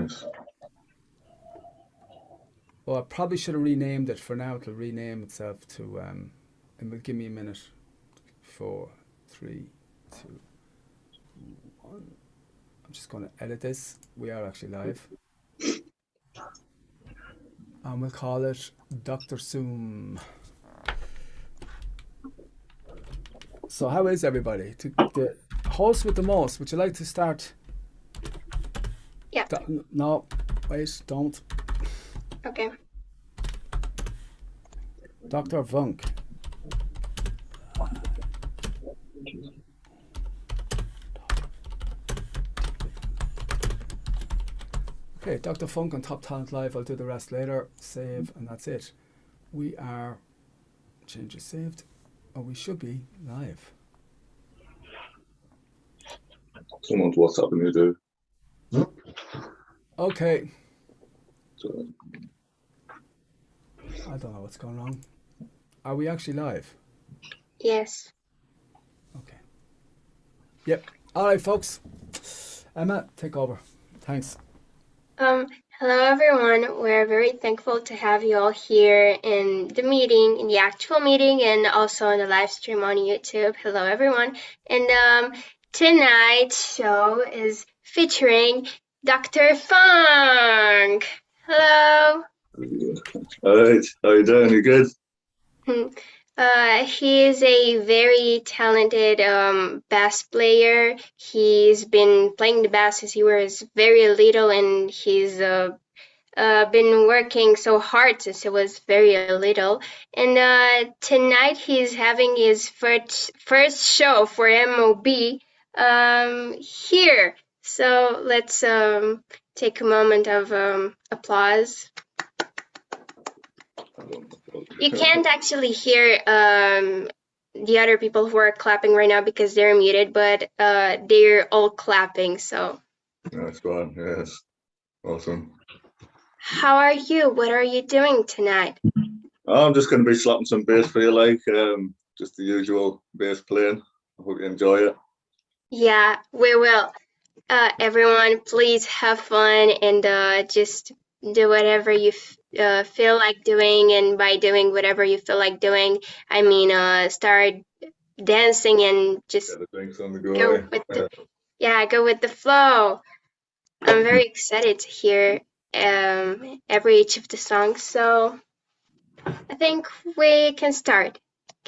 Nice. Well, I probably should have renamed it. For now, it'll rename itself to, and will give me a minute. 4, 3, 2, 1. I'm just going to edit this. We are actually live. And we'll call it Dr. Zoom. So how is everybody? The host with the most, would you like to start? Yeah. No, wait, don't. Okay. Dr. Funk. Okay, Dr. Funk on Top Talent Live. I'll do the rest later. Save, and that's it. We are, changes saved, or we should be live. Someone's WhatsApping you, dude. Okay. So, I don't know what's going on. Are we actually live? Yes. Okay. Yep. All right, folks. Emma, take over. Thanks. Hello everyone. We're very thankful to have you all here in the meeting, in the actual meeting, and also in the live stream on YouTube. Hello everyone. And tonight's show is featuring Dr. Funk. Hello. all right, how you doing? You good? He is a very talented bass player. He's been playing the bass since he was very little, and he's been working so hard since he was very little. And tonight he's having his first show for MOB here. So let's take a moment of applause. You can't actually hear the other people who are clapping right now because they're muted, but they're all clapping, so. Nice one, yes. Awesome. How are you? What are you doing tonight? I'm just going to be slapping some bass for you, like, just the usual bass playing. I hope you enjoy it. Yeah, we will. Everyone, please have fun and just do whatever you feel like doing, and by doing whatever you feel like doing, I mean start dancing and just On the go, go with the go with the flow. I'm very excited to hear each of the songs, so I think we can start.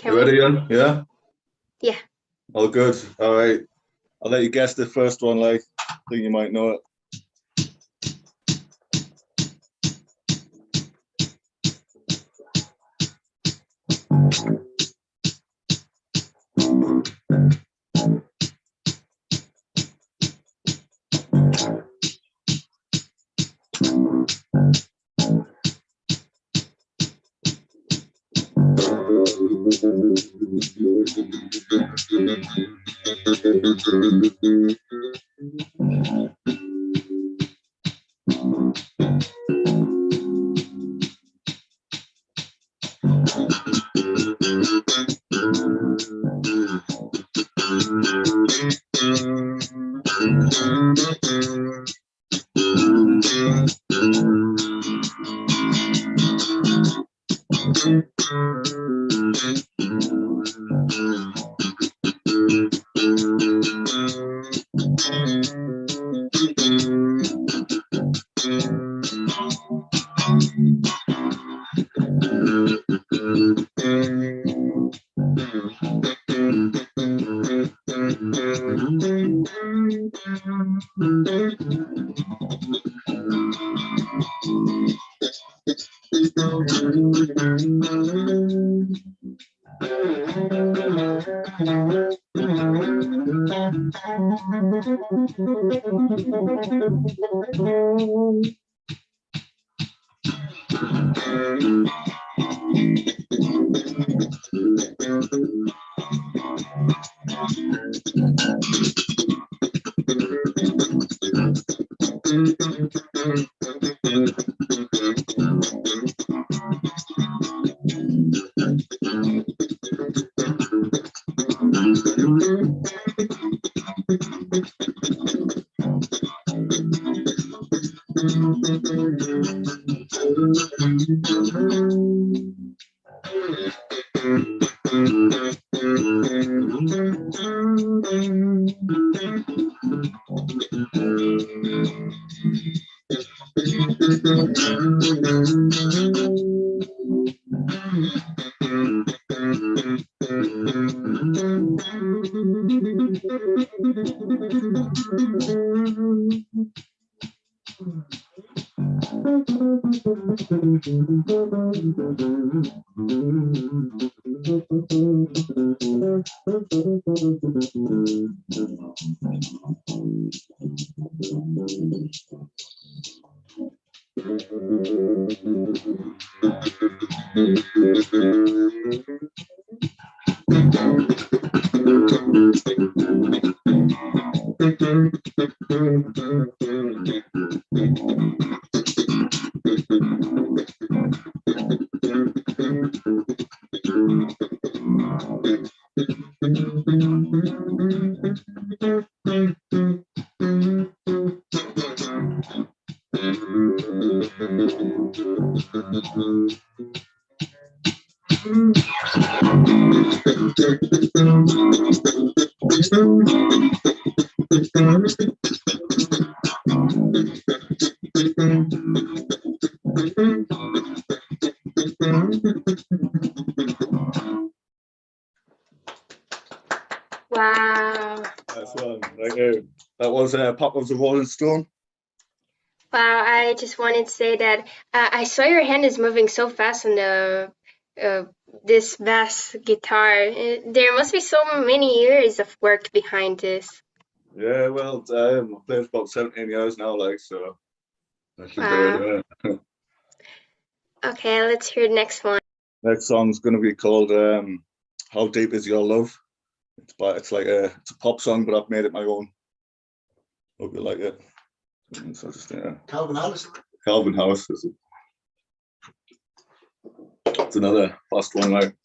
You ready, Ian? Yeah? Yeah. All good. All right. I'll let you guess the first one, like, I think you might know it. Wow. That's one. Right there. That was Pop of the Rolling Stone. Wow, I just wanted to say that I saw your hand is moving so fast on the this bass guitar. There must be so many years of work behind this. Yeah, well, I've played for about 17 years now, like, so I should do it. Yeah. Okay, let's hear the next one. Next song's gonna be called "How Deep Is Your Love." It's like it's a pop song, but I've made it my own. Hope you like it. So just, Calvin Harris. Calvin Harris. It's another fast one, like.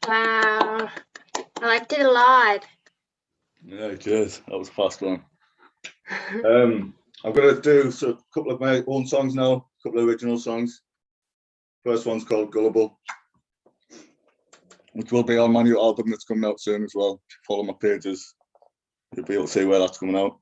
Wow, I liked it a lot. Yeah, cheers. That was a fast one. I'm gonna do a couple of my own songs now, a couple of original songs. First one's called Gullible, which will be on my new album that's coming out soon as well. If you follow my pages, you'll be able to see where that's coming out.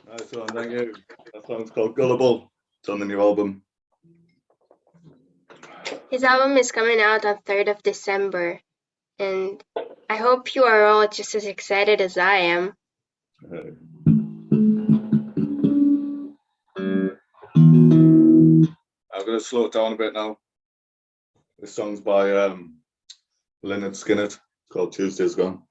Nice one, thank you. That song's called Gullible. It's on the new album. His album is coming out on 3rd of December, and I hope you are all just as excited as I am. I'm gonna slow it down a bit now. This song's by Leonard Skinner. It's called Tuesday's Gone.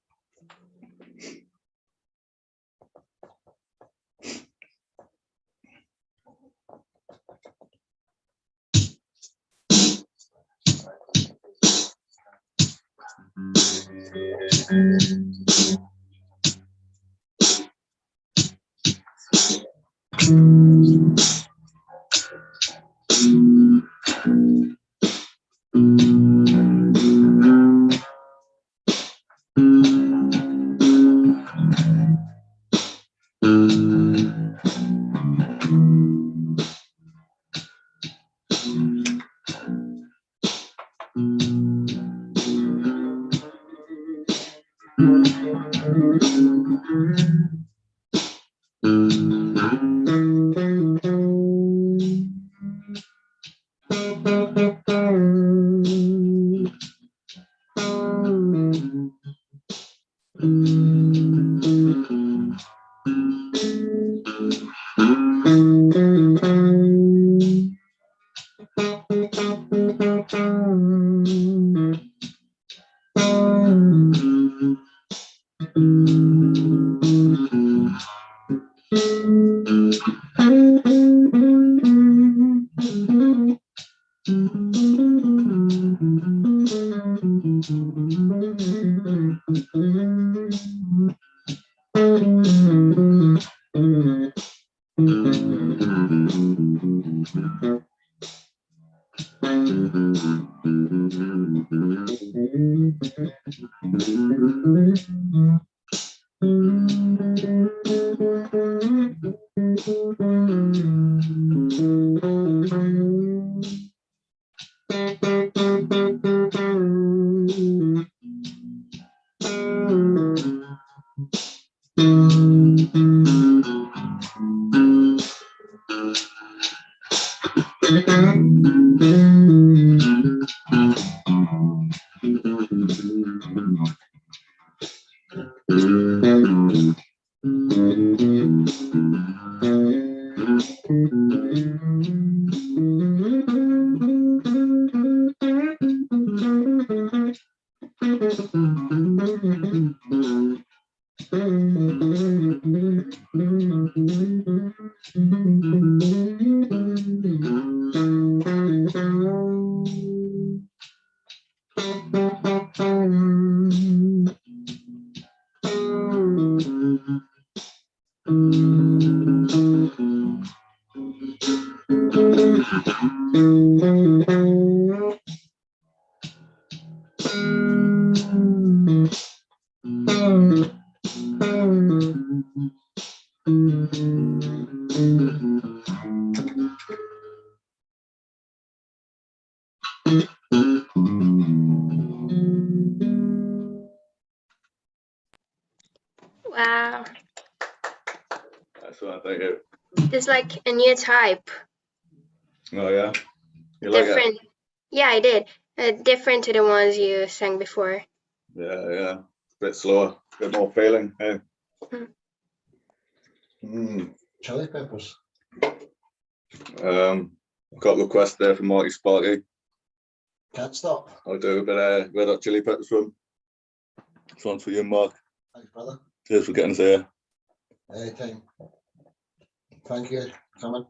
Wow, That's what I think. it's like a new type. Oh yeah, you like it? Different. Yeah, I did. Different to the ones you sang before. Yeah, yeah. A bit slower, a bit more feeling. Hey. Chili peppers. I've got a request there from Marty Sparky. Can't stop. I'll do a bit of Red Hot Chili Peppers from. This one's for you, Mark. Thanks, brother. Cheers for getting us here. Anytime. Thank you for coming.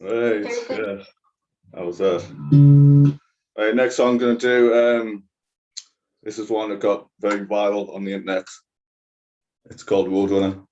Right, yeah, that was that. Right, next song I'm going to do, this is one that got very viral on the internet. It's called Wooten.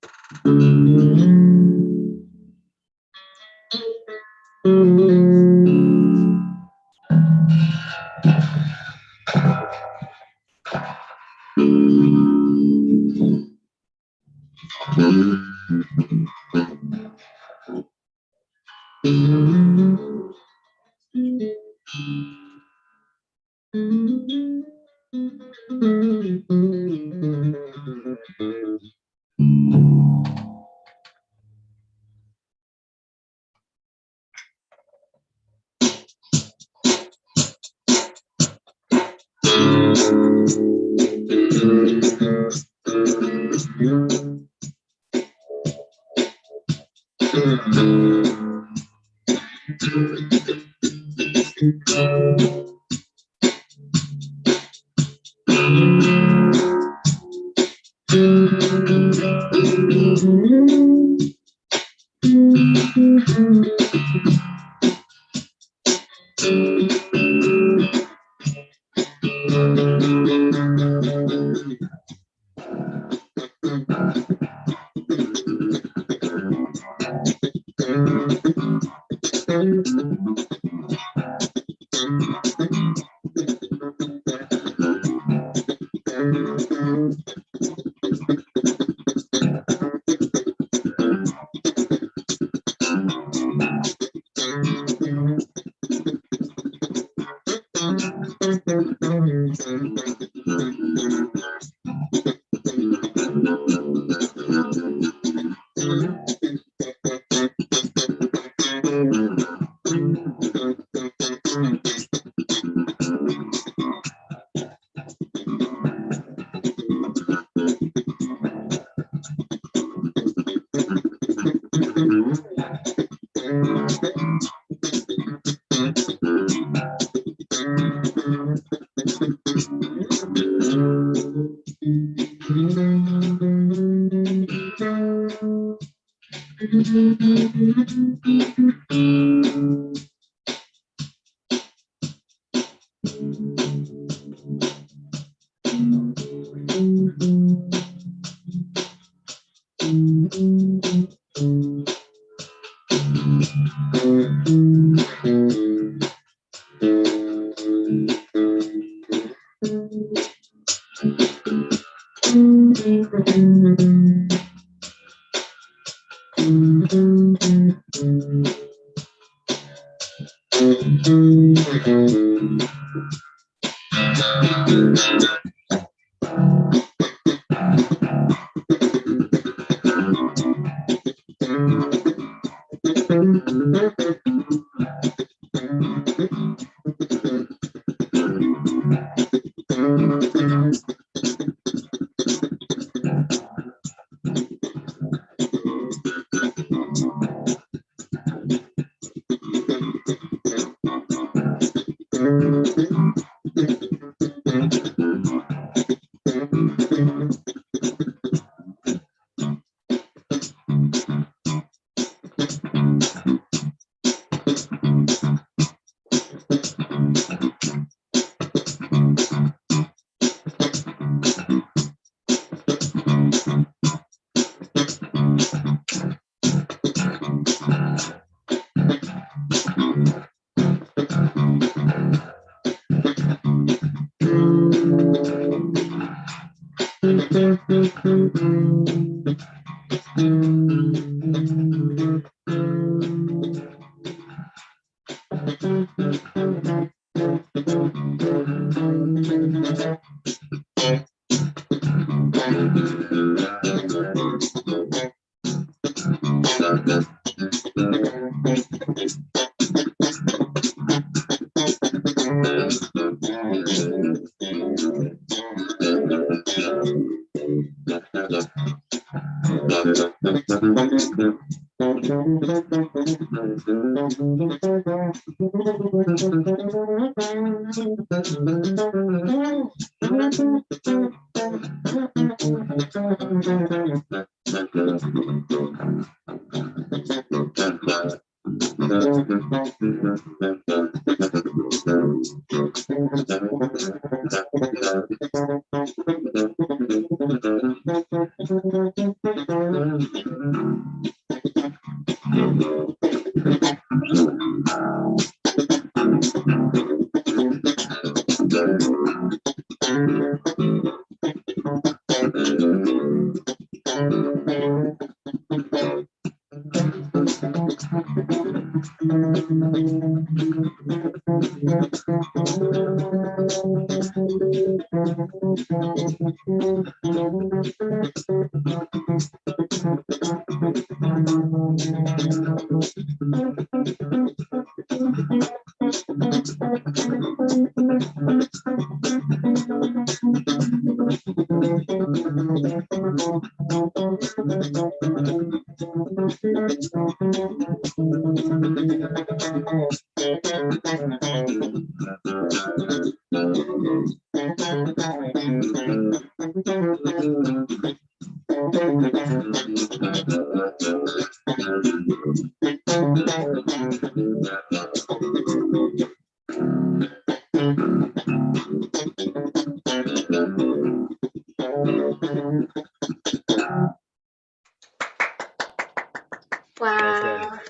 Wow.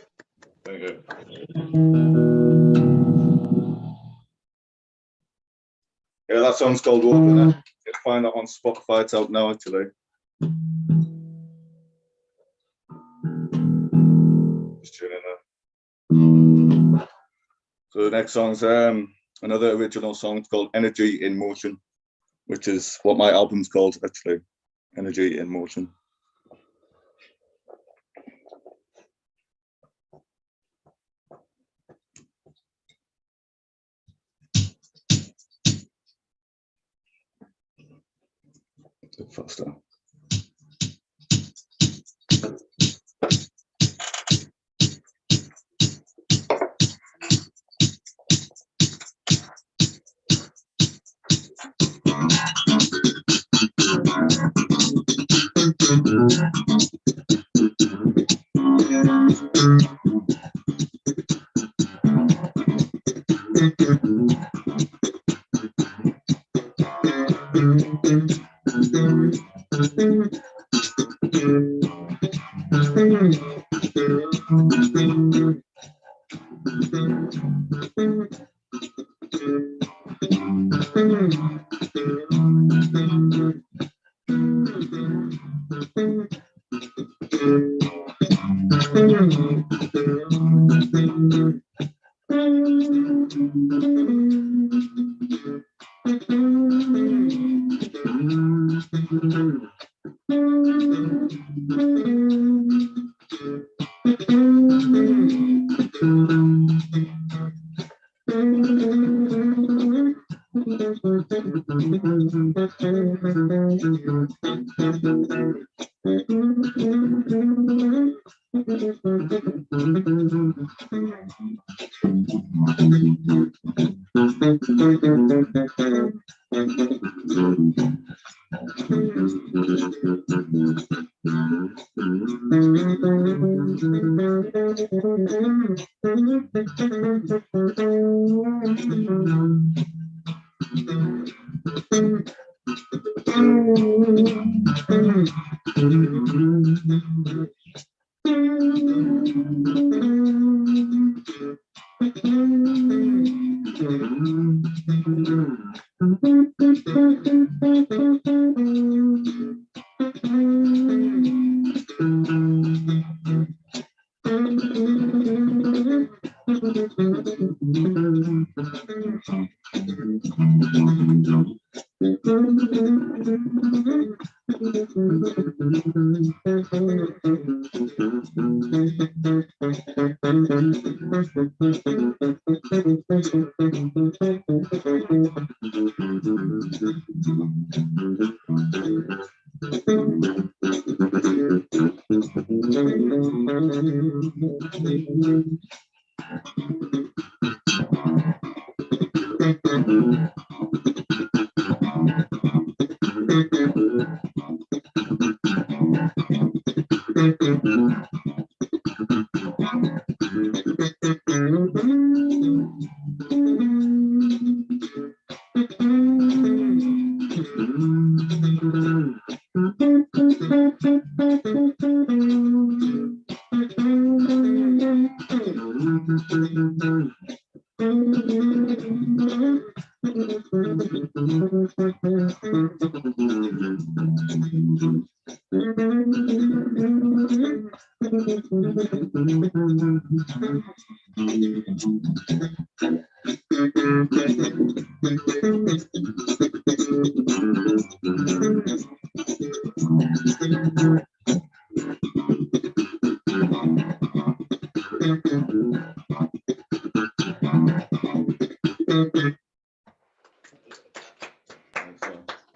Thank you. Yeah, that song's called Wooten. You can find that on Spotify. It's out now, actually. Just tuning in there. So the next song's another original song. It's called Energy in Motion, which is what my album's called, actually. Energy in Motion. A bit faster.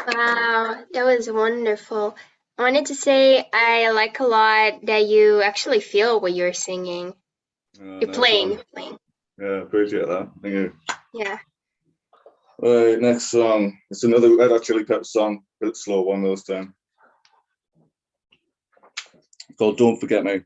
Wow, that was wonderful. I wanted to say I like a lot that you actually feel what you're singing. You're Nice playing, one. playing. Yeah, appreciate that. Thank you. Yeah. Right, next song. It's another Red Hot Chili Peppers song, a bit slow one this time. It's called Don't Forget Me.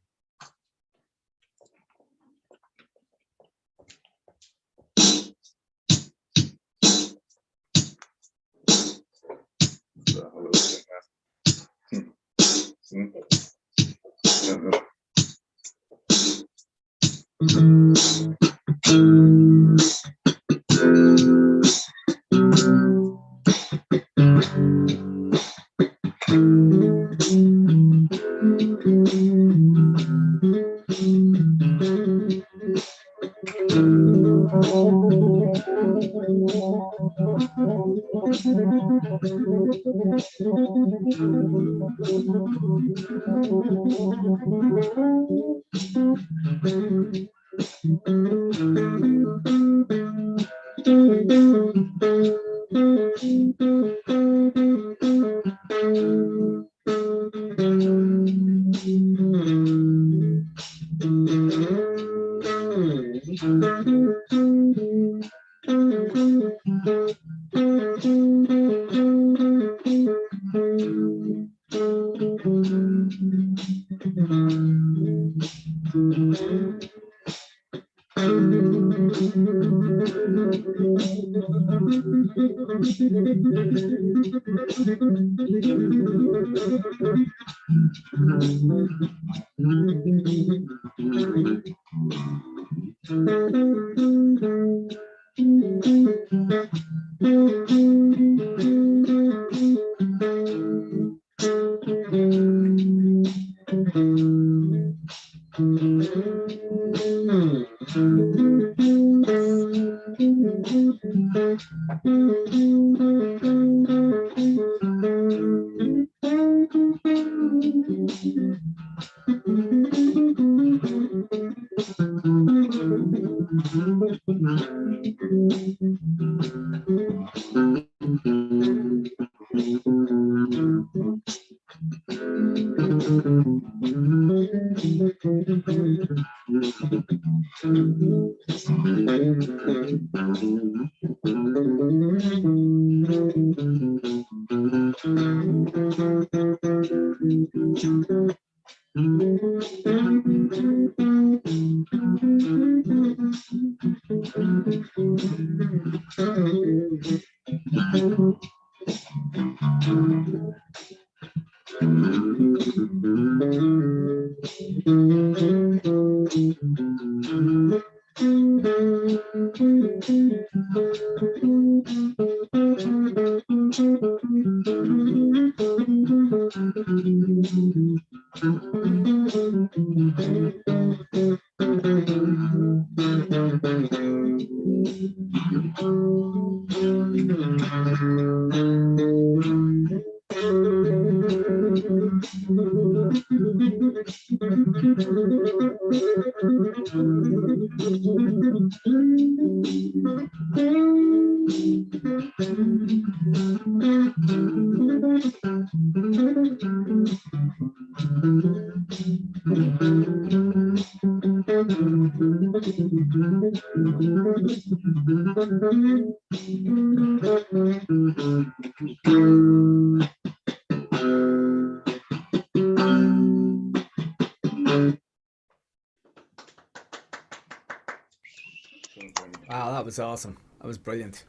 Wow, that was awesome. That was brilliant.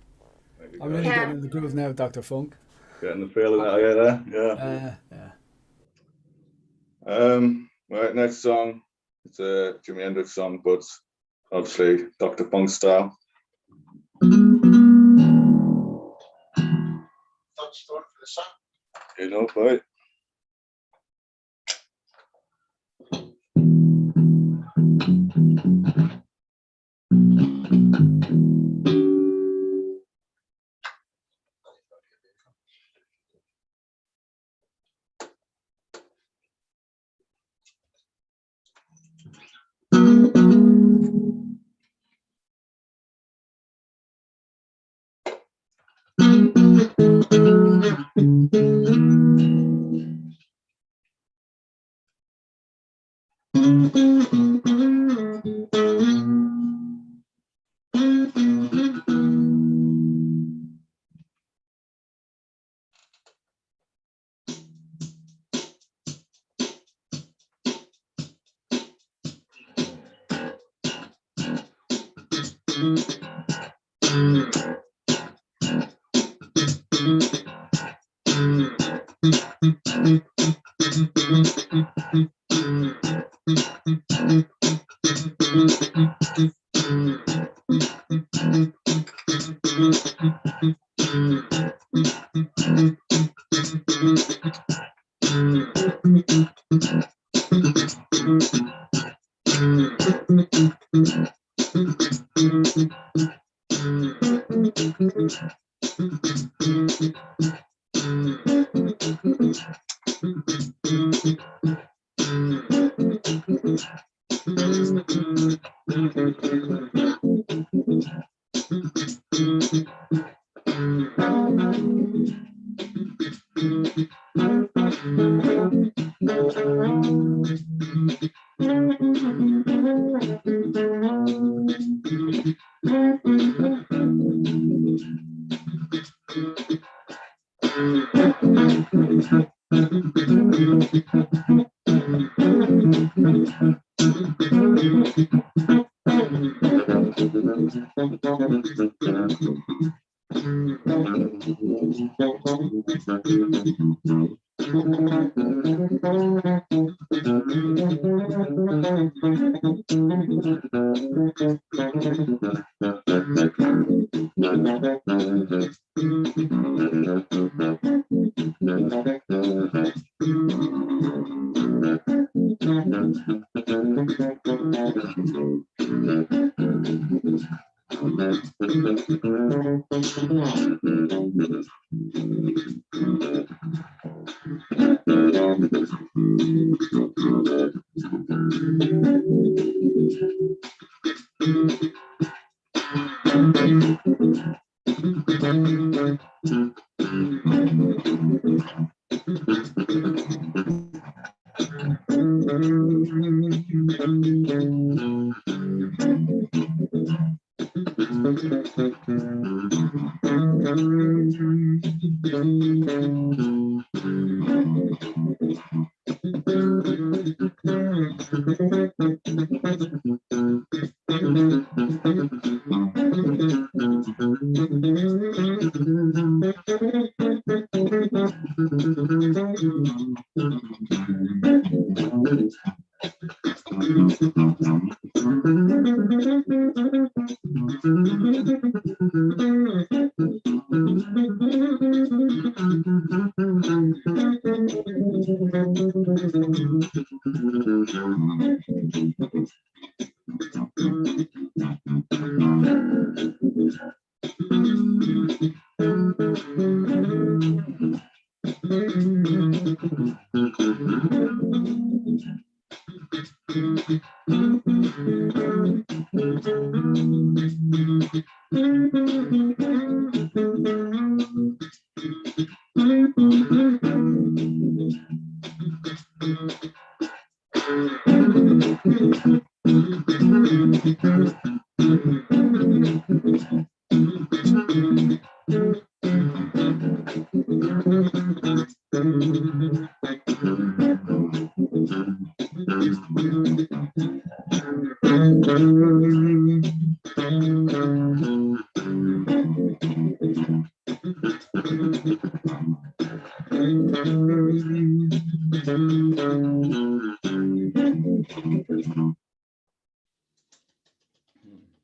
There you I'm go. really Yeah. getting in the groove now, Dr. Funk. Getting the feeling out of there. Yeah. Yeah. Right, next song. It's a Jimi Hendrix song, but obviously Dr. Funk style. Thought story for the song. You know, right?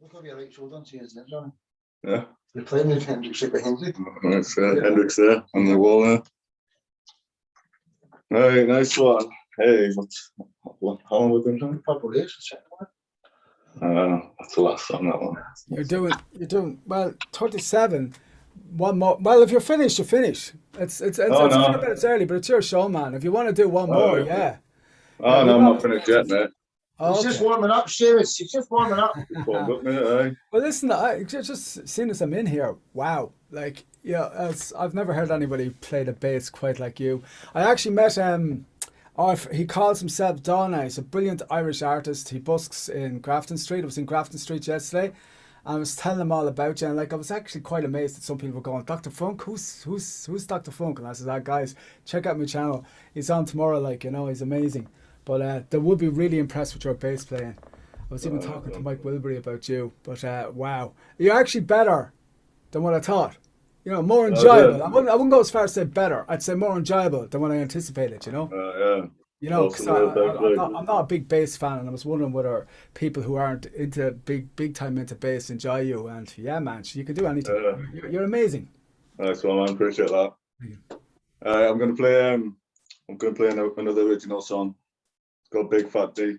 Look how you're right shoulder and see his name, Johnny. Yeah. You're playing with Hendrix behind you. That's Hendrix there on the wall there. All right, nice one. Hey, how long have we been doing? Purple Haze, the second one. That's the last song, that one. You're doing well. 37. One more. Well, if you're finished, you're finished. It's a few minutes early, but it's your show, man. If you want to do one more, yeah. Oh, no, I'm not finished yet, mate. He's just warming up, Seamus. He's just warming up. Warmed up, mate, aye. Well, listen, I just seeing as I'm in here, wow, like, yeah, I've never heard anybody play the bass quite like you. I actually met he calls himself Donna. He's a brilliant Irish artist. He busks in Grafton Street. I was in Grafton Street yesterday, and I was telling him all about you. And like, I was actually quite amazed that some people were going, Dr. Funk, who's Dr. Funk? And I said, guys, check out my channel. He's on tomorrow. Like, he's amazing. But they would be really impressed with your bass playing. I was even talking to Mike Wilbury about you. But wow, you're actually better than what I thought. More enjoyable. I wouldn't go as far as say better. I'd say more enjoyable than what I anticipated. Yeah. Because I'm not a big bass fan, and I was wondering whether people who aren't into big time into bass enjoy you. And yeah, man, you can do anything. You're amazing. Nice one, man. Appreciate that. I'm gonna play another original song. It's called Big Fat D.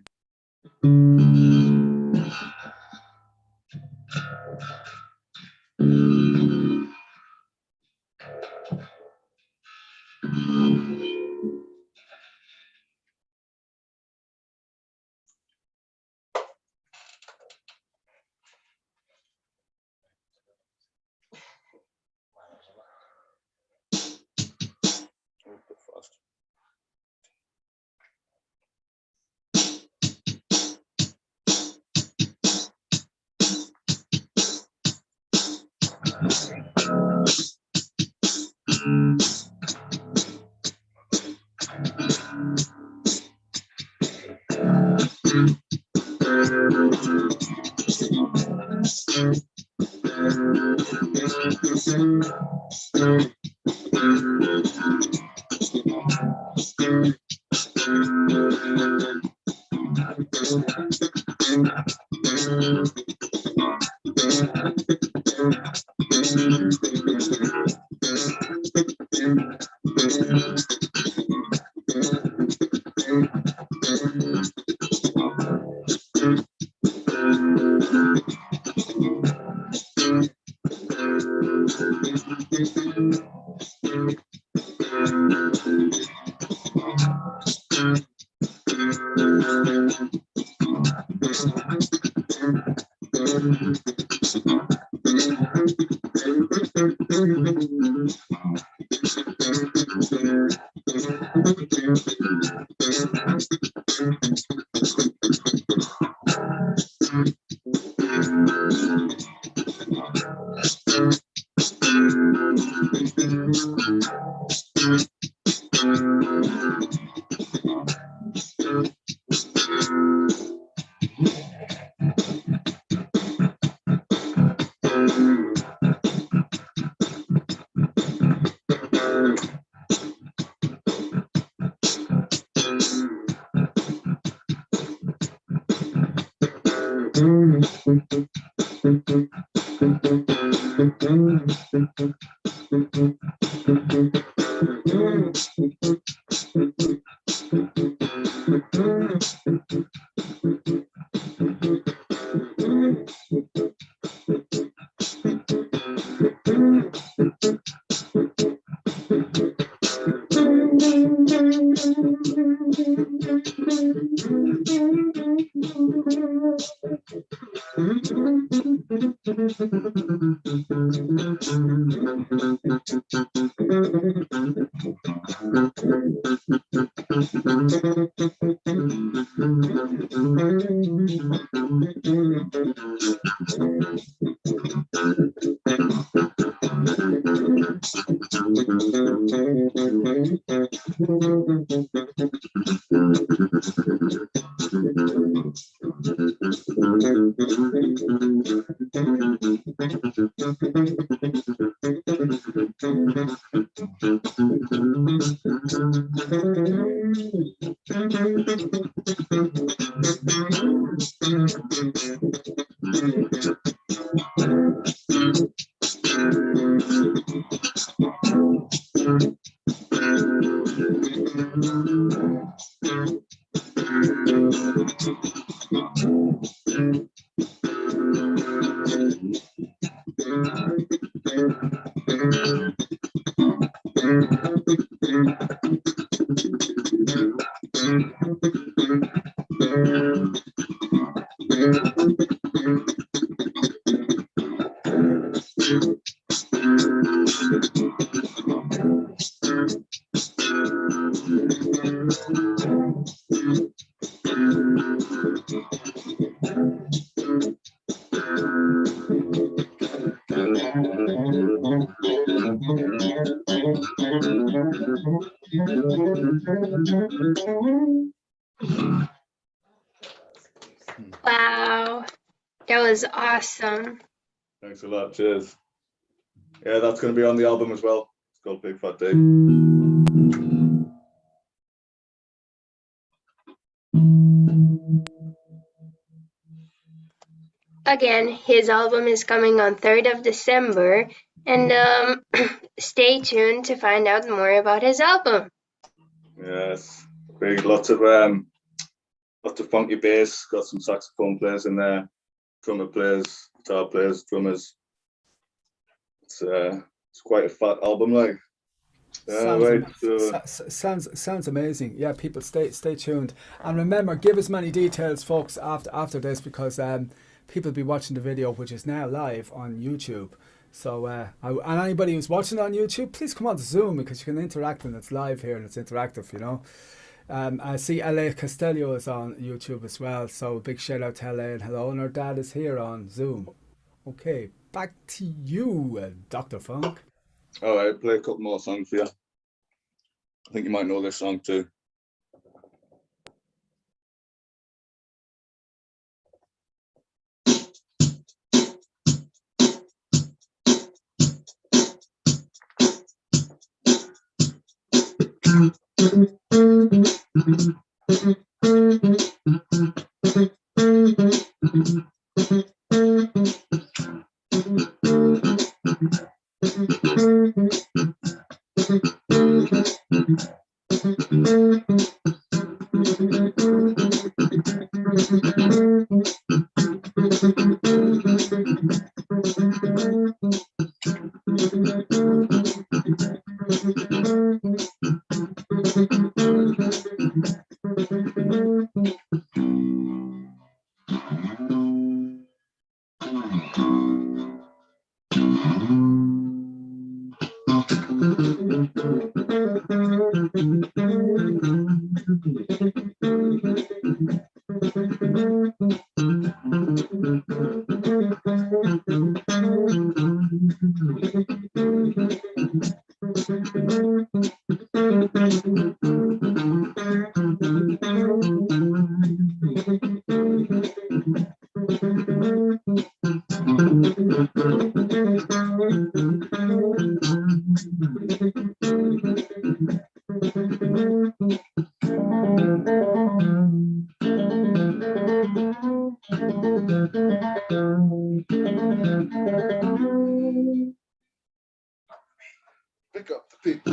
Wow, that was awesome. Thanks a lot. Cheers. Yeah, that's going to be on the album as well. It's called Big Fat Day. Again, his album is coming on 3rd of December, and stay tuned to find out more about his album. Yes, big, lots of funky bass. Got some saxophone players in there, drummer players, guitar players, drummers. It's quite a fat album, like. Sounds amazing. Yeah, people stay tuned, and remember, give us many details, folks, after this, because people will be watching the video, which is now live on YouTube. So and anybody who's watching on YouTube, please come on to Zoom, because you can interact, and it's live here and it's interactive, you know. I see LA Castello is on YouTube as well, so big shout out to LA, and hello, and our dad is here on Zoom. Okay, back to you, Dr. Funk. All right, play a couple more songs for you. I think you might know this song too. Pick up the beat.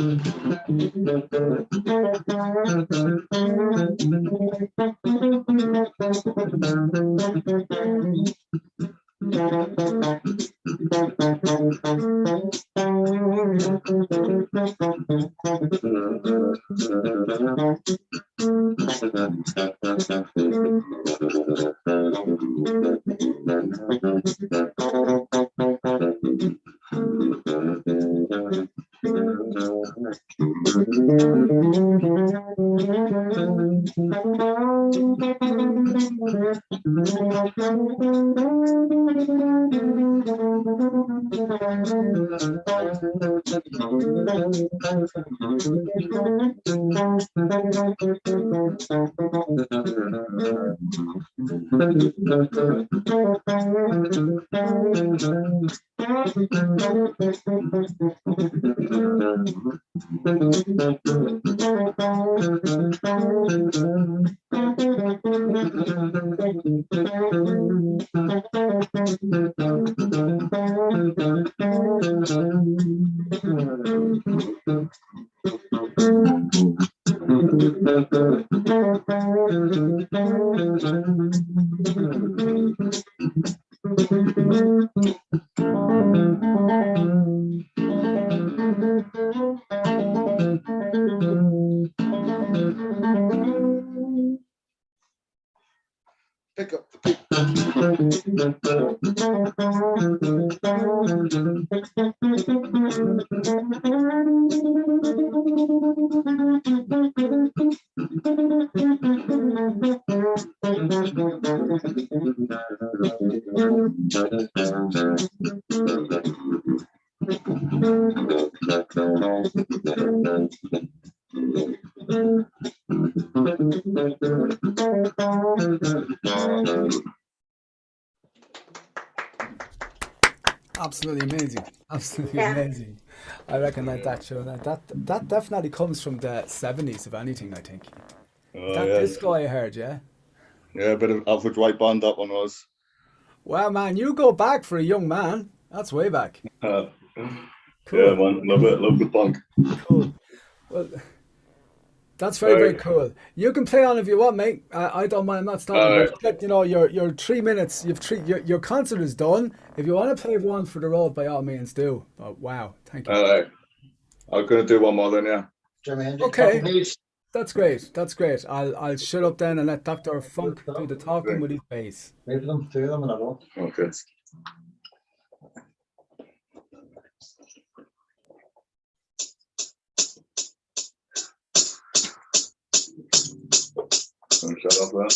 Pick up the beat. Absolutely amazing. Absolutely Yeah. amazing. I recognize that show. That definitely comes from the 70s, if anything, I think. Oh, That yeah. disco I heard, yeah? Yeah, a bit of average right band that one was. Well, man, you go back for a young man. That's way back. Yeah, Cool, man, love the punk. cool. Well, that's very, very Right. cool. You can play on if you want, mate. I don't mind. I'm not stopping. Alright. But you know, your 3 minutes. Your concert is done. If you want to play one for the road, by all means, do. Oh, wow, thank you. Alright. I'm gonna do one more then, yeah. Jimmy Hendrix, Okay. please. That's great. That's great. I'll shut up then and let Dr. Funk do the talking with his bass. Wait for them, two of them in a row. Okay. Shut up there.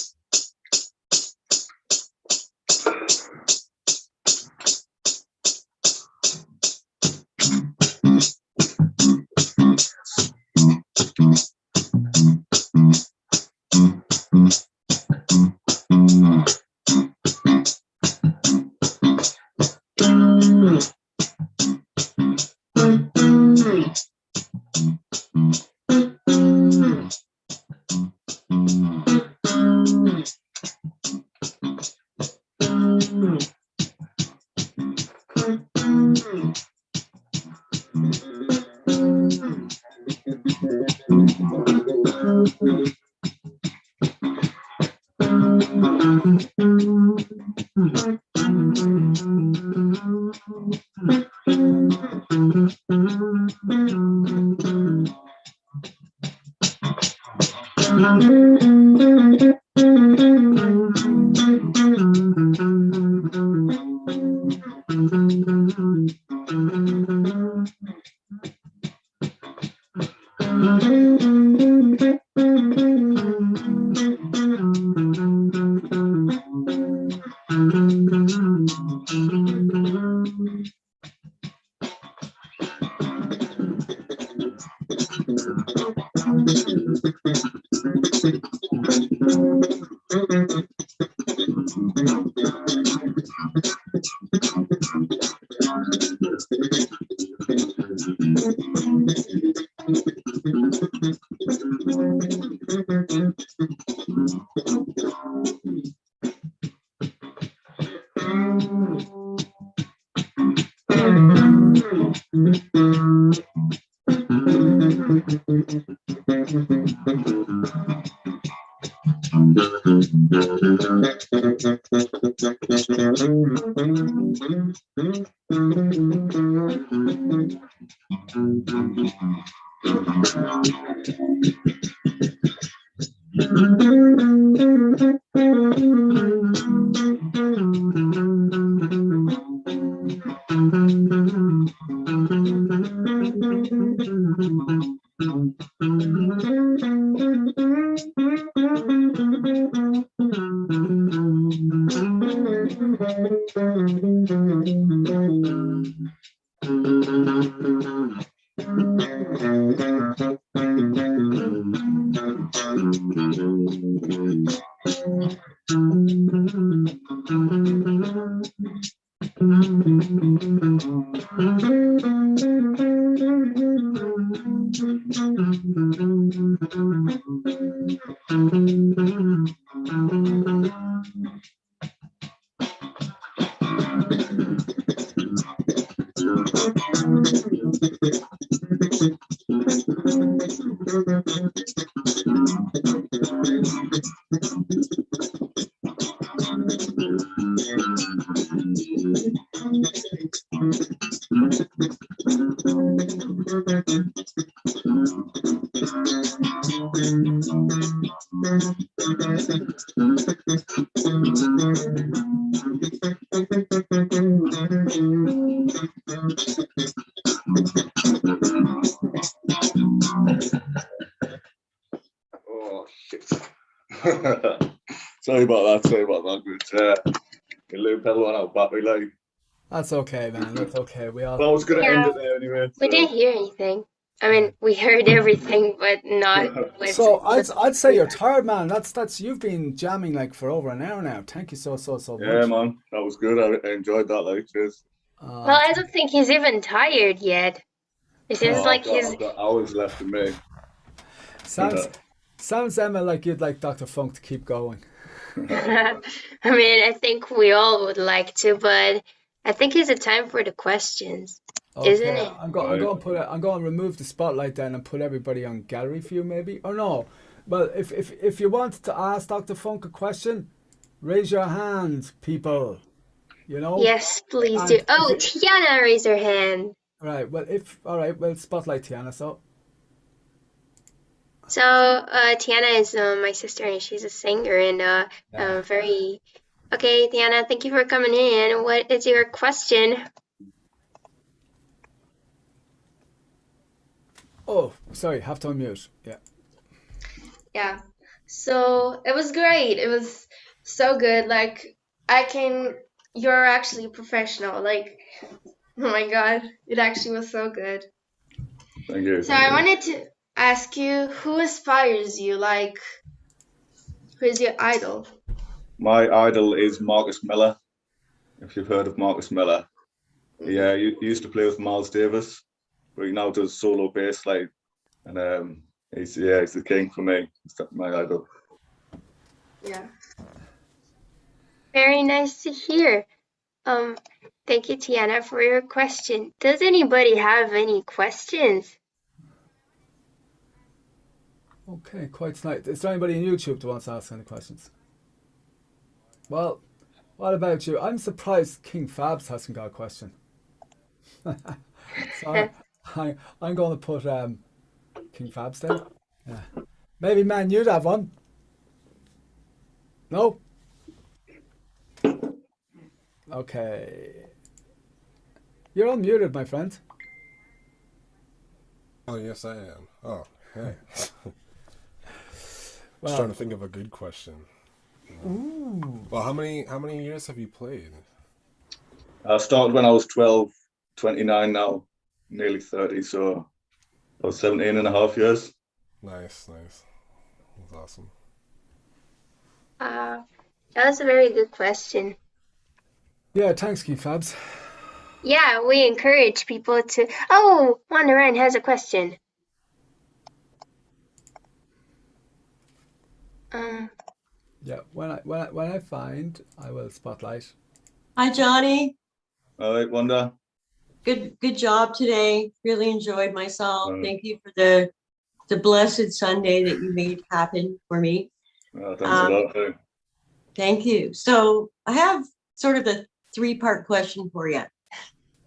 Oh shit. Sorry about that. But you loop everyone out battery like. That's okay, man. That's okay. We all. Well, I was gonna Yeah. end it there anyway. We didn't hear anything. I mean, we heard everything, but not with. So I'd say you're tired, man. That's you've been jamming like for over an hour now. Thank you so much. Yeah, man, that was good. I enjoyed that. Like, cheers. Well, I don't think he's even tired yet. It seems Oh, like I've got hours left in me. Sounds Emma like you'd like Dr. Funk to keep going. I mean, I think we all would like to, but I think it's a time for the questions, isn't Okay, it? I'm going to remove the spotlight then and put everybody on gallery view maybe. Or no. Well, if you want to ask Dr. Funk a question, raise your hand, people. You know? Yes, please And do. Oh, Tiana raised her hand. Right. Well, spotlight Tiana. So Tiana is my sister, and she's a singer, and very. Okay, Tiana, thank you for coming in. What is your question? oh, sorry, have to unmute. Yeah. Yeah. So it was great. It was so good. Like you're actually a professional. Like, oh my God, it actually was so good. Thank you. So I wanted to ask you, who inspires you? Like, who is your idol? My idol is Marcus Miller. If you've heard of Marcus Miller, yeah, he used to play with Miles Davis, but he now does solo bass, like, and he's the king for me. He's my idol. Yeah. Very nice to hear. Thank you, Tiana, for your question. Does anybody have any questions? Okay, quite nice. Is there anybody on YouTube that wants to ask any questions? Well, what about you? I'm surprised King Fabs hasn't got a question. So I'm going to put King Fabs there. Yeah. Maybe, man, you'd have one. No? Okay. You're unmuted, my friend. Oh, yes, I am. Oh, hey. Well, Just trying to think of a good question. ooh. Well, how many years have you played? I started when I was 12, 29 now, nearly 30, so I was 17 and a half years. Nice. That's awesome. That was a very good question. Yeah, thanks, King Fabs. Yeah, we encourage people to. Oh, Wanda Ryan has a question. Yeah, when I find, I will spotlight. Hi, Johnny. All right, Wanda. Good job today. Really enjoyed myself. Mm. Thank you for the blessed Sunday that you made happen for me. Thanks a lot. Too. Thank you. So I have sort of a three-part question for you.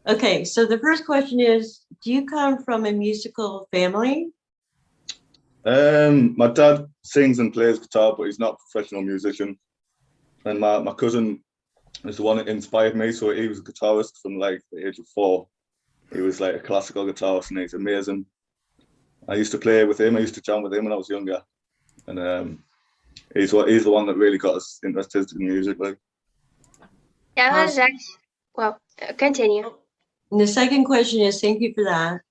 Okay, so the first question is, do you come from a musical family? My dad sings and plays guitar, but he's not a professional musician. And my cousin is the one that inspired me. So he was a guitarist from like the age of 4. He was like a classical guitarist, and he's amazing. I used to play with him. I used to jam with him when I was younger, and he's the one that really got us interested in music. Like, That was Awesome. actually, well, continue. And the second question is, thank you for that.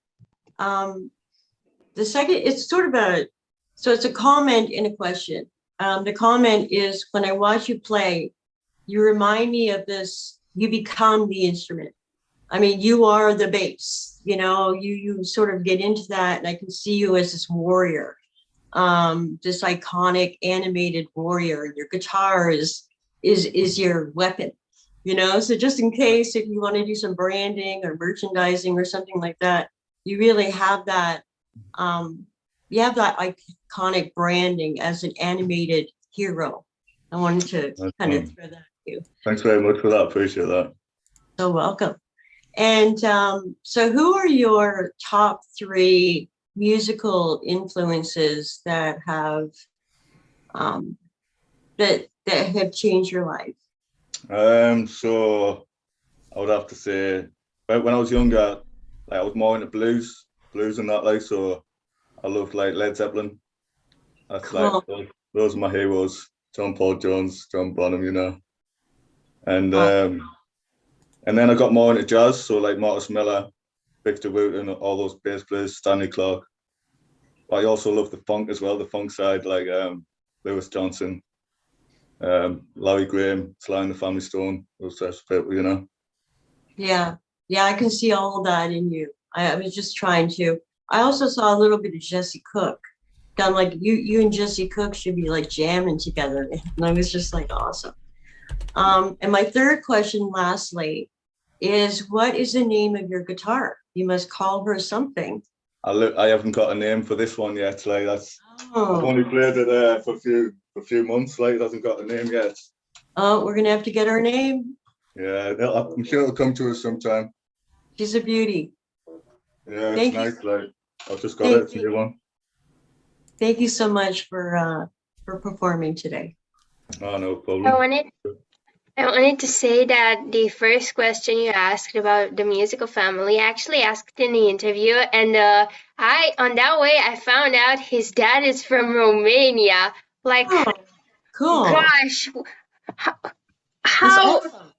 The second, it's sort of so it's a comment and a question. The comment is, when I watch you play, you remind me of this, you become the instrument. I mean, you are the bass, you sort of get into that, and I can see you as this warrior, this iconic animated warrior. Your guitar is your weapon, so just in case, if you want to do some branding or merchandising or something like that, you really have that, iconic branding as an animated hero. I wanted to kind of throw that at you. thanks very much for that. Appreciate that. So welcome. And so who are your top 3 musical influences that have that have changed your life? So I would have to say, when I was younger, like I was more into blues and that. Like, so I loved like Led Zeppelin. That's Cool. like those are my heroes. John Paul Jones, John Bonham, and and then I got more into jazz. So like Marcus Miller, Victor Wooten, all those bass players, Stanley Clarke. But I also love the funk as well, the funk side, like Lewis Johnson, Larry Graham, Sly and the Family Stone, those types of people, Yeah, I can see all of that in you. I was just trying to. I also saw a little bit of Jesse Cook. I'm like, you and Jesse Cook should be like jamming together. And I was just like, awesome. And my third question, lastly, is what is the name of your guitar? You must call her something. I haven't got a name for this one yet. Like I've Oh, only played it for a few months. Like it hasn't got a name yet. we're gonna have to get her name. Yeah, I'm sure it'll come to us sometime. She's a beauty. Yeah, it's Thank you. nice. Like I've just got it. It's a new one. Thank you so much for performing today. Oh, no problem. I wanted to say that the first question you asked about the musical family, I actually asked in the interview, and on that way I found out his dad is from Romania. Like, Oh, cool. gosh, That's how? awesome.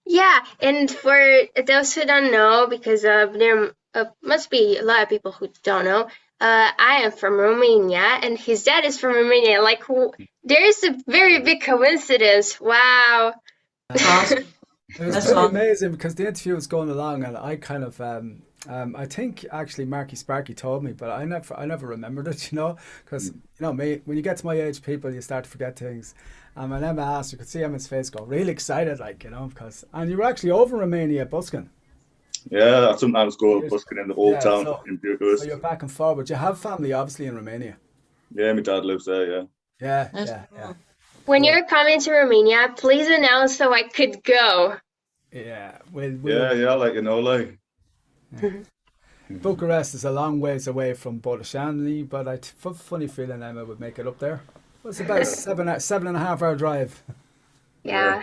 Yeah, and for those who don't know, because there must be a lot of people who don't know, I am from Romania, and his dad is from Romania. Like, there is a very big coincidence. Wow. That's awesome. It was That's pretty awesome. amazing because the interview was going along, and I kind of I think actually Marky Sparky told me, but I never remembered it, because when you get to my age, people, you start to forget things. And when Emma asked, you could see Emma's face go really excited, like, and you were actually over in Romania busking. Yeah, I sometimes go busking in the old town in So Bucharest. you're back and forward. You have family, obviously, in Romania. Yeah, my dad lives there. Yeah. Yeah, That's yeah, cool. When you're coming to Romania, please announce so I could go. yeah. Yeah, like like. Bucharest is a long ways away from Botoshani, but I funny feeling Emma would make it up there. Well, it's about 7.5 hour drive. Yeah.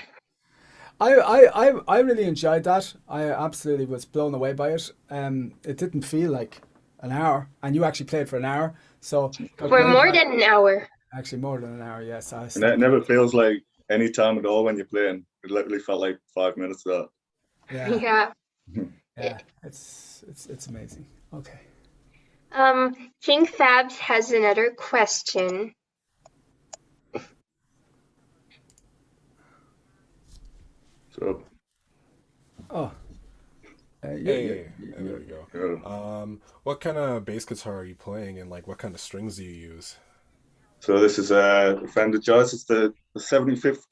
I really enjoyed that. I absolutely was blown away by it. It didn't feel like an hour, and you actually played for an hour. So For more than an hour. actually more than an hour, yes. And it never feels like any time at all when you're playing. It literally felt like 5 minutes of that. Yeah, Yeah. yeah. It's amazing. Okay. King Fabs has another question. So. Oh. Hey, there we go. Yeah. What kind of bass guitar are you playing, and like what kind of strings do you use? So this is a friend of Joyce. It's the 75th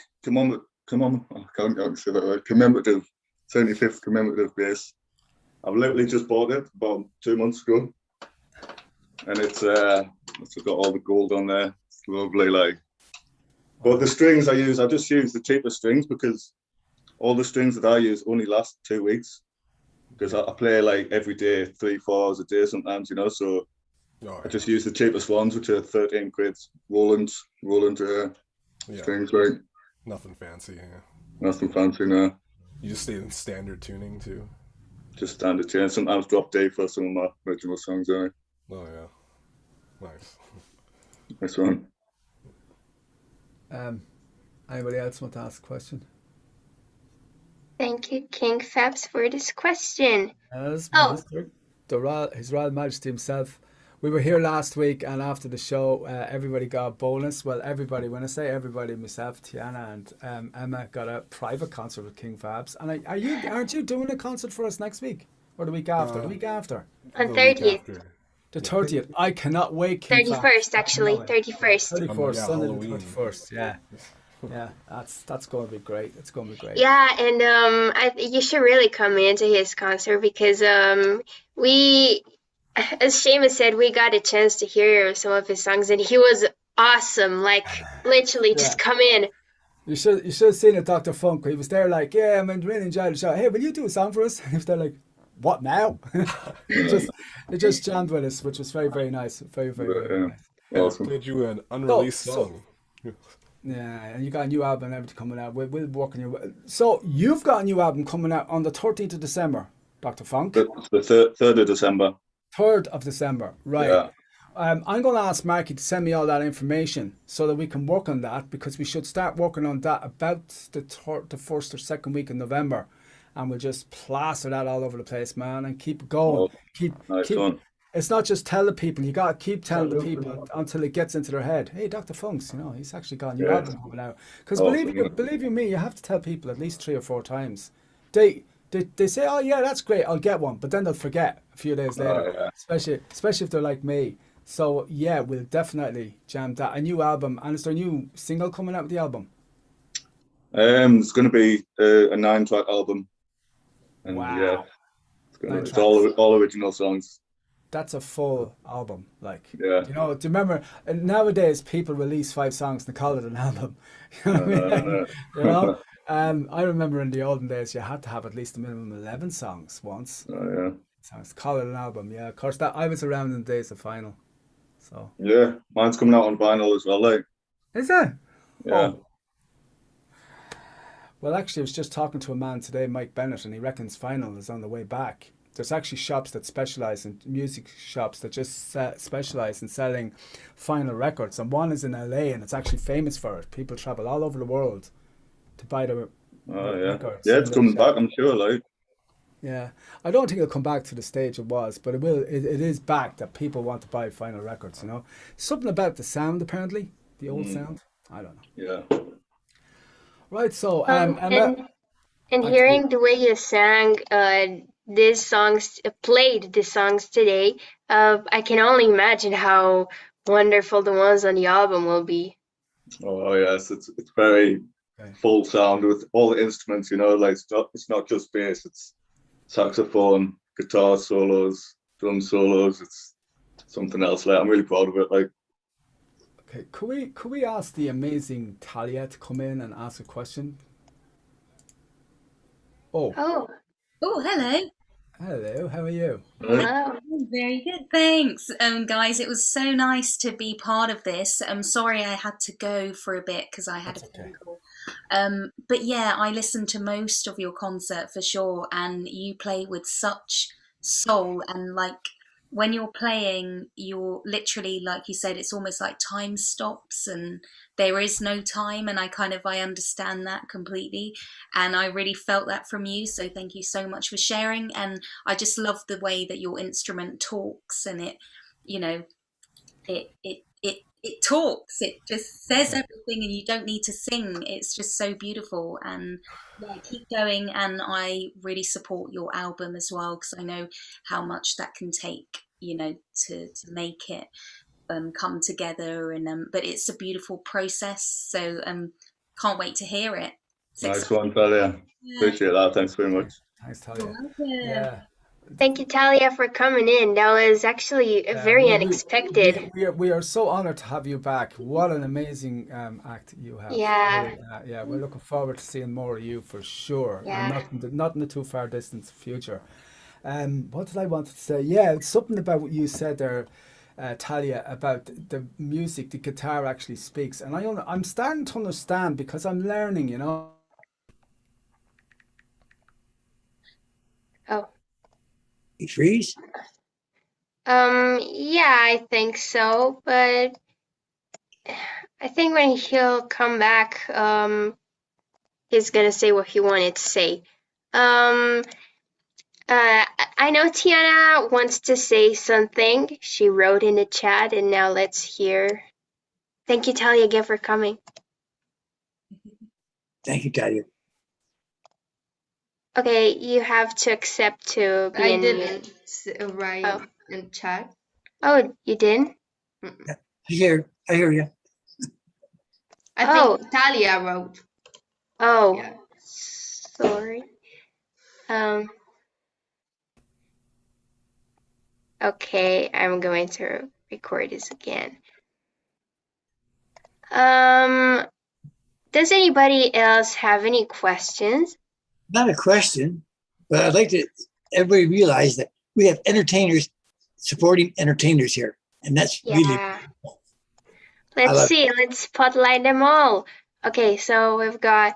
commemorative 75th commemorative bass. I've literally just bought it about 2 months ago, and it's got all the gold on there. It's lovely, like. But the strings I just use the cheapest strings because all the strings that I use only last 2 weeks. Because I play like every day, 3-4 hours a day sometimes, so I just use the cheapest ones, which are 13 quid, Roland strings, right? Nothing fancy, yeah. Nothing fancy, no. You just stay in standard tuning too? Just standard tune. Sometimes drop D for some of my original songs, right? Oh, yeah. Nice. Nice one. Anybody else want to ask a question? Thank you, King Fabs, for this question. As Oh. His Royal Majesty himself. We were here last week, and after the show, everybody got a bonus. Well, everybody, when I say everybody, myself, Tiana, and Emma got a private concert with King Fabs. And aren't you doing a concert for us next week? Or the week after? The week after. On The week 30th. after. The 30th. I cannot wait, King Fabs. 31st, actually. 31st. 31st, yeah, Sunday Halloween. the 31st, yeah. Yeah, that's going to be great. It's going to be great. Yeah, and you should really come into his concert because we, as Seamus said, we got a chance to hear some of his songs, and he was awesome. Like literally, just come in. You should have seen it, Dr. Funk. He was there like, yeah, I'm really enjoying the show. Hey, will you do a song for us? And he was there like, what now? It just jammed with us, which was very, very nice. Very, very, very nice. Awesome. Played you an unreleased song. Yeah, and you got a new album and everything coming out. We'll work on your. So you've got a new album coming out on the 13th of December, Dr. Funk. The 3rd of December. 3rd of December, right. Yeah. I'm going to ask Marky to send me all that information so that we can work on that, because we should start working on that about the first or second week in November, and we'll just plaster that all over the place, man, and keep going. Nice one. It's not just tell the people. You got to keep telling the people until it gets into their head. Hey, Dr. Funks, he's actually got a new album coming out. Because believe you me, you have to tell people at least 3 or 4 times. They say, oh yeah, that's great, I'll get one, but then they'll forget a few days later. Yeah. Especially if they're like me. So yeah, we'll definitely jam that. A new album, and is there a new single coming out with the album? It's going to be a 9-track album, and Wow. yeah, Nine it's tracks. all original songs. That's a full album. Like, Yeah. do you remember? And nowadays people release 5 songs and call it an album. You know what I mean? I remember in the olden days you had to have at least a minimum 11 songs once. Oh yeah. So it's call it an album. Yeah, of course. That I was around in the days of vinyl. So Yeah, mine's coming out on vinyl as well, like. is that? Yeah. Oh. Well, actually, I was just talking to a man today, Mike Bennett, and he reckons vinyl is on the way back. There's actually shops that specialize in music shops that just specialize in selling vinyl records, and one is in LA, and it's actually famous for it. People travel all over the world to buy the records. Yeah, it's coming back, I'm sure, like. Yeah, I don't think it'll come back to the stage it was, but it will. It is back that people want to buy vinyl records. Something about the sound, apparently, the old sound. I don't know. Yeah. Right, so And hearing the way you sang, these songs, played the songs today, I can only imagine how wonderful the ones on the album will be. Oh yes, it's very full sound with all the instruments. You know, like it's not just bass. It's saxophone, guitar solos, drum solos. It's something else. Like I'm really proud of it. Like. Okay, could we ask the amazing Talia to come in and ask a question? Oh, Oh, Oh, hello. hello, how are you? hello. Very good, thanks. Guys, it was so nice to be part of this. I'm sorry I had to go for a bit because I had That's a okay. phone call. But yeah, I listened to most of your concert for sure, and you play with such soul. And like when you're playing, you're literally, like you said, it's almost like time stops and there is no time. And I understand that completely. And I really felt that from you. So thank you so much for sharing. And I just love the way that your instrument talks, and it, you know, it talks. It just says everything, and you don't need to sing. It's just so beautiful. And yeah, keep going. And I really support your album as well, because I know how much that can take, you know, to make it come together. And but it's a beautiful process. So can't wait to hear it. Nice one, Talia. Appreciate that. Thanks very much. Thanks, Talia. Yeah. Yeah. Thank you, Talia, for coming in. That was actually very unexpected. We are so honored to have you back. What an amazing act you have. Yeah. Really, yeah, we're looking forward to seeing more of you for sure. Yeah. And not in the too far distant future. What did I want to say? Yeah, it's something about what you said there, Talia, about the music, the guitar actually speaks. And I'm starting to understand because I'm learning, you know. Oh. You freeze? Yeah, I think so, but I think when he'll come back, he's gonna say what he wanted to say. I know Tiana wants to say something. She wrote in the chat, and now let's hear. Thank you, Talia, again for coming. Thank you, Talia. Okay, you have to accept to be I in mute. didn't write in chat. Oh, you didn't? I hear you. I think Talia wrote. Oh, Yeah. sorry. Okay, I'm going to record this again. Does anybody else have any questions? Not a question, but I'd like to everybody realize that we have entertainers supporting entertainers here, and that's really. Yeah. Let's see. Let's spotlight them all. Okay, so we've got.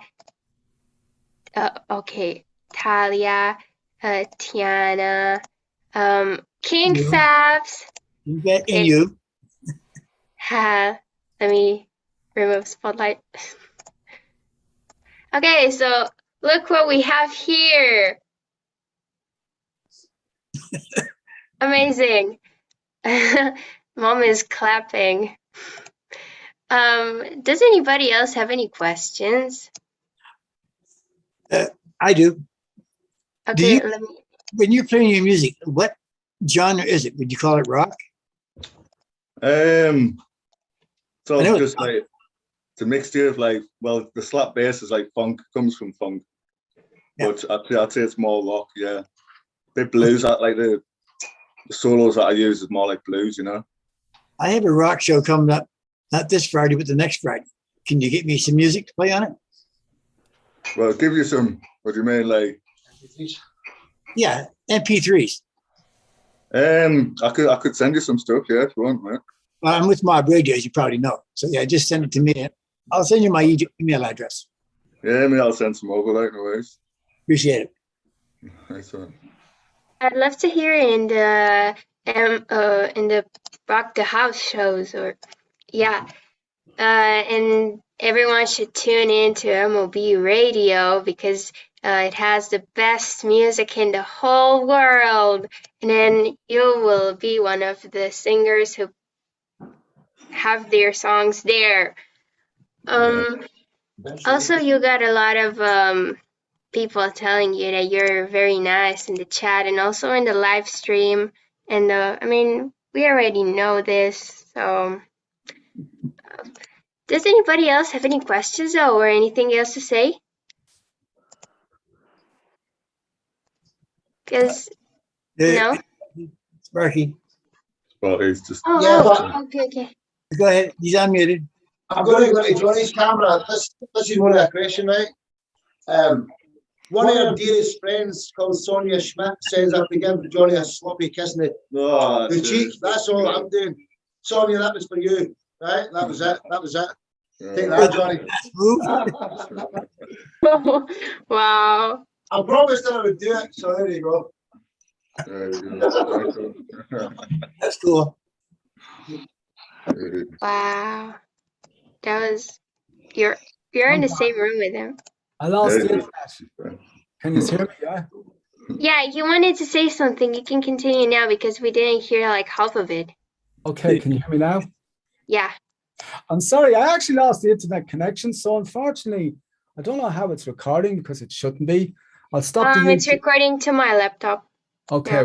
Okay, Talia, Tiana, King You. Fabs. You bet, and you. Let me remove spotlight. Okay, so look what we have here. Amazing. Mom is clapping. Does anybody else have any questions? I do. Okay, Do let me. When you're playing your music, what genre is it? Would you call it rock? So it's just like it's a mixture of like, well, the slap bass is like funk, comes from funk, but I'd say it's more rock, yeah. Bit blues, like the solos that I use is more like blues, you know. I have a rock show coming up, not this Friday, but the next Friday. Can you get me some music to play on it? Well, give you some. What do you mean, like? Yeah, MP3s. I could send you some stuff, yeah, if you want, mate. Well, I'm with Mob Radio, as you probably know. So yeah, just send it to me. I'll send you my email address. Yeah, maybe I'll send some over, like, no worries. Appreciate it. Nice one. I'd love to hear it in the Rock the House shows, or and everyone should tune in to MOB Radio because it has the best music in the whole world, and then you will be one of the singers who have their songs there. Also, you got a lot of people telling you that you're very nice in the chat and also in the live stream. And I mean, we already know this. So, does anybody else have any questions though, or anything else to say? Because no. Sparky, Well, he's just. Yeah, Okay. go ahead. He's unmuted. I'm going to go to Johnny's camera. This is more of a question, right? One of our dearest friends called Sonia Schmidt says I can give Johnny a sloppy kiss in the cheek. That's all I'm doing. Sonia, that was for you, right? That was it. That was it. Take that, Johnny. Wow. I promised that I would do it, so there you go. That's cool. Wow. That was you're in the same room with him. I lost the internet. Can you hear me? Yeah. Yeah, you wanted to say something. You can continue now because we didn't hear like half of it. Okay, can you hear me now? Yeah. I'm sorry, I actually lost the internet connection, so unfortunately, I don't know how it's recording because it shouldn't be. I'll stop the It's YouTube. recording to my laptop. Okay.